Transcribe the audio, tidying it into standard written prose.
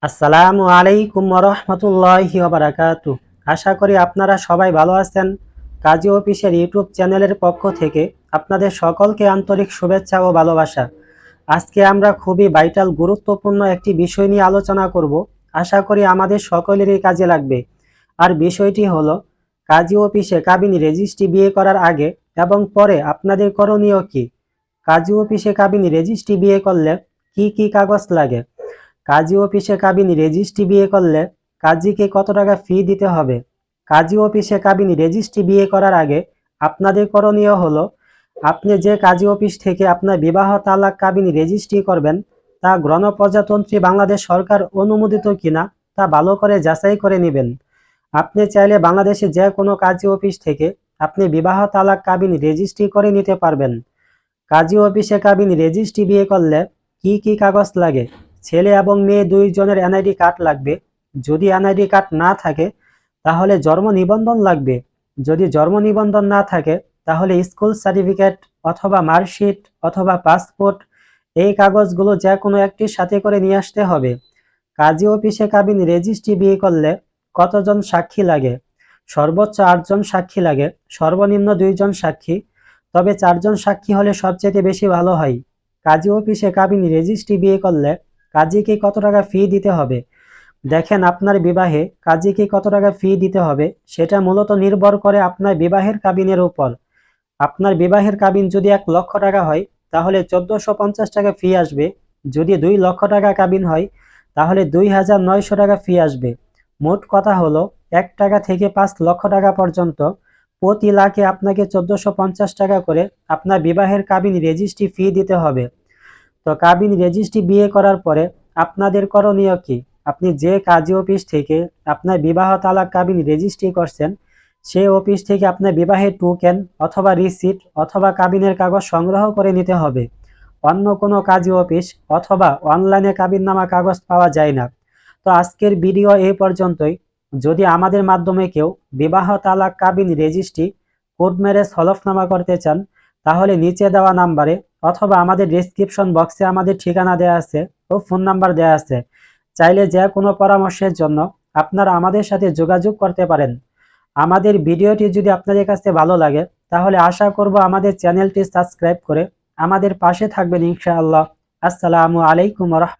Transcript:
আসসালামু আলাইকুম রহমতুল্লাহি ওয়া বারাকাতুহু। আশা করি আপনারা সবাই ভালো আছেন। কাজী অফিসের ইউটিউব চ্যানেলের পক্ষ থেকে আপনাদের সকলকে আন্তরিক শুভেচ্ছা ও ভালোবাসা। আজকে আমরা খুবই ভাইটাল গুরুত্বপূর্ণ একটি বিষয় নিয়ে আলোচনা করব। আশা করি আমাদের সকলেরই কাজে লাগবে। আর বিষয়টি হলো কাজী অফিসে কাবিন রেজিস্ট্রি বিয়ে করার আগে এবং পরে আপনাদের করণীয় কি। কাজী অফিসে কাবিন রেজিস্ট্রি বিয়ে করলে কি কি কাগজ লাগে, কাজী অফিসে কাবিন রেজিস্ট্রি বিয়ে করলে কাজীকে কত টাকা ফি দিতে হবে। কাজী অফিসে কাবিন রেজিস্ট্রি বিয়ে করার আগে আপনাদের করণীয় হলো, আপনি যে কাজী অফিস থেকে আপনার বিবাহ তালাক কাবিন রেজিস্ট্রি করবেন তা গণপ্রজাতন্ত্রী বাংলাদেশ সরকার অনুমোদিত কিনা তা ভালো করে যাচাই করে নেবেন। আপনি চাইলে বাংলাদেশে যে কোনো কাজী অফিস থেকে আপনি বিবাহ তালাক কাবিন রেজিস্ট্রি করে নিতে পারবেন। কাজী অফিসে কাবিন রেজিস্ট্রি বিয়ে করলে কি কি কাগজ লাগে। ছেলে এবং মেয়ে দুইজনের এনআইডি কার্ড লাগবে। যদি এনআইডি কার্ড না থাকে তাহলে জন্ম নিবন্ধন লাগবে। যদি জন্ম নিবন্ধন না থাকে তাহলে স্কুল সার্টিফিকেট অথবা মার্কশিট অথবা পাসপোর্ট, এই কাগজগুলো যে কোনো একটির সাথে করে নিয়ে আসতে হবে। কাজী অফিসে কাবিন রেজিস্ট্রি বিয়ে করলে কতজন সাক্ষী লাগে। সর্বোচ্চ 8 জন সাক্ষী লাগে, সর্বনিম্ন 2 জন সাক্ষী, তবে 4 জন সাক্ষী হলে সবচেয়ে বেশি ভালো হয়। কাজী অফিসে কাবিন রেজিস্ট্রি বিয়ে করলে কাজীকে কত টাকা ফি দিতে হবে। দেখেন, আপনার বিবাহে কাজীকে কত টাকা ফি দিতে হবে সেটা মূলত নির্ভর করে আপনার বিবাহের কাবিনের উপর। আপনার বিবাহের কাবিন যদি 1 লক্ষ টাকা হয় তাহলে 1450 টাকা ফি আসবে। যদি 2 লক্ষ টাকা কাবিন হয় তাহলে 2900 টাকা ফি আসবে। মোট কথা হলো 1 টাকা থেকে 5 লক্ষ টাকা পর্যন্ত প্রতি লাখে আপনাকে 1450 টাকা করে আপনার বিবাহের কাবিন রেজিস্ট্রি ফি দিতে হবে। তো কাবিন রেজিস্ট্রি বিয়ে করার পরে আপনাদের করণীয় কি। আপনি যে কাজী অফিস থেকে আপনার বিবাহ তালাক কাবিন রেজিস্ট্রি করছেন সেই অফিস থেকে আপনার বিবাহের টোকেন অথবা রিসিট অথবা কাবিনের কাগজ সংগ্রহ করে নিতে হবে। অন্য কোনো কাজী অফিস অথবা অনলাইনে কাবিননামা কাগজ পাওয়া যায় না। তো আজকের ভিডিও এই পর্যন্তই। যদি আমাদের মাধ্যমে কেউ বিবাহ তালাক কাবিন রেজিস্ট্রি কোর্ট ম্যারেজ হলফনামা করতে চান তাহলে নিচে দেওয়া নাম্বারে অথবা আমাদের ডেসক্রিপশন বক্সে আমাদের ঠিকানা দেওয়া আছে ও ফোন নাম্বার দেওয়া আছে। চাইলে যে কোনো পরামর্শের জন্য আপনারা আমাদের সাথে যোগাযোগ করতে পারেন। আমাদের ভিডিওটি যদি আপনাদের কাছে ভালো লাগে তাহলে আশা করব আমাদের চ্যানেলটি সাবস্ক্রাইব করে আমাদের পাশে থাকবেন ইনশাআল্লাহ। আসসালামু আলাইকুম।